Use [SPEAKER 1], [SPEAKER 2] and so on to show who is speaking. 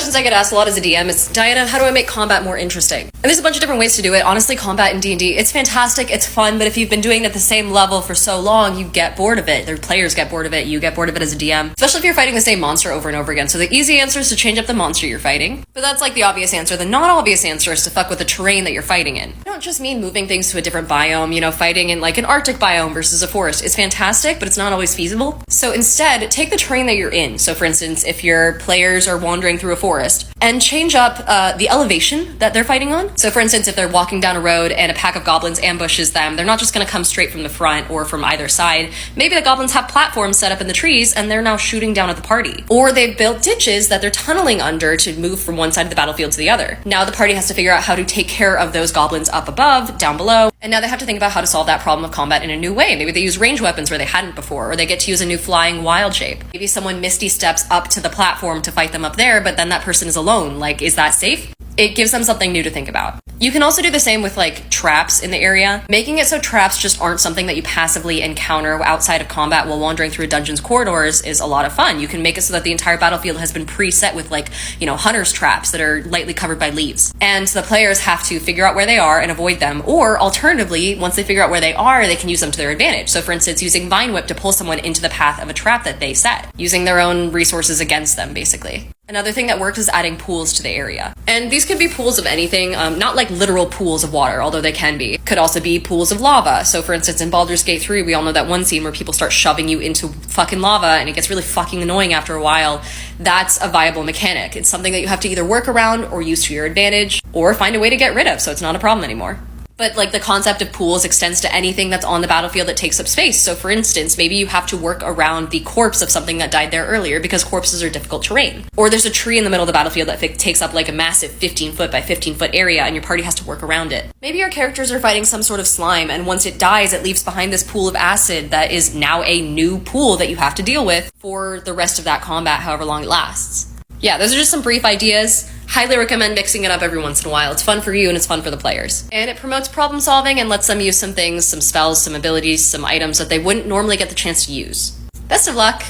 [SPEAKER 1] questions I get asked a lot as a DM is, Diana, how do I make combat more interesting? And there's a bunch of different ways to do it. Honestly, combat in D&D, it's fantastic, it's fun, but if you've been doing it at the same level for so long, you get bored of it. Their players get bored of it, you get bored of it as a DM, especially if you're fighting the same monster over and over again. So the easy answer is to change up the monster you're fighting. But that's like the obvious answer. The non-obvious answer is to fuck with the terrain that you're fighting in. I don't just mean moving things to a different biome, you know, fighting in like an Arctic biome versus a forest. It's fantastic, but it's not always feasible. So instead, take the terrain that you're in. So for instance, if your players are wandering through a forest, and change up the elevation that they're fighting on. So for instance, if they're walking down a road and a pack of goblins ambushes them, they're not just going to come straight from the front or from either side. Maybe the goblins have platforms set up in the trees and they're now shooting down at the party. Or they've built ditches that they're tunneling under to move from one side of the battlefield to the other. Now the party has to figure out how to take care of those goblins up above, down below, and now they have to think about how to solve that problem of combat in a new way. Maybe they use range weapons where they hadn't before, or they get to use a new flying wild shape. Maybe someone misty steps up to the platform to fight them up there, but then that person is alone. Like, is that safe? It gives them something new to think about. You can also do the same with like traps in the area. Making it so traps just aren't something that you passively encounter outside of combat while wandering through a dungeon's corridors is a lot of fun. You can make it so that the entire battlefield has been preset with like, you know, hunter's traps that are lightly covered by leaves. And the players have to figure out where they are and avoid them. Or alternatively, once they figure out where they are, they can use them to their advantage. So for instance, using Vine Whip to pull someone into the path of a trap that they set, using their own resources against them, basically. Another thing that works is adding pools to the area. And these could be pools of anything, not like literal pools of water, although they can be. Could also be pools of lava. So for instance, in Baldur's Gate 3, we all know that one scene where people start shoving you into fucking lava and it gets really fucking annoying after a while. That's a viable mechanic. It's something that you have to either work around or use to your advantage or find a way to get rid of so it's not a problem anymore. But like the concept of pools extends to anything that's on the battlefield that takes up space. So for instance, maybe you have to work around the corpse of something that died there earlier because corpses are difficult terrain. Or there's a tree in the middle of the battlefield that takes up like a massive 15 foot by 15 foot area and your party has to work around it. Maybe your characters are fighting some sort of slime and once it dies, it leaves behind this pool of acid that is now a new pool that you have to deal with for the rest of that combat, however long it lasts. Yeah, those are just some brief ideas. Highly recommend mixing it up every once in a while. It's fun for you and it's fun for the players. And it promotes problem solving and lets them use some things, some spells, some abilities, some items that they wouldn't normally get the chance to use. Best of luck!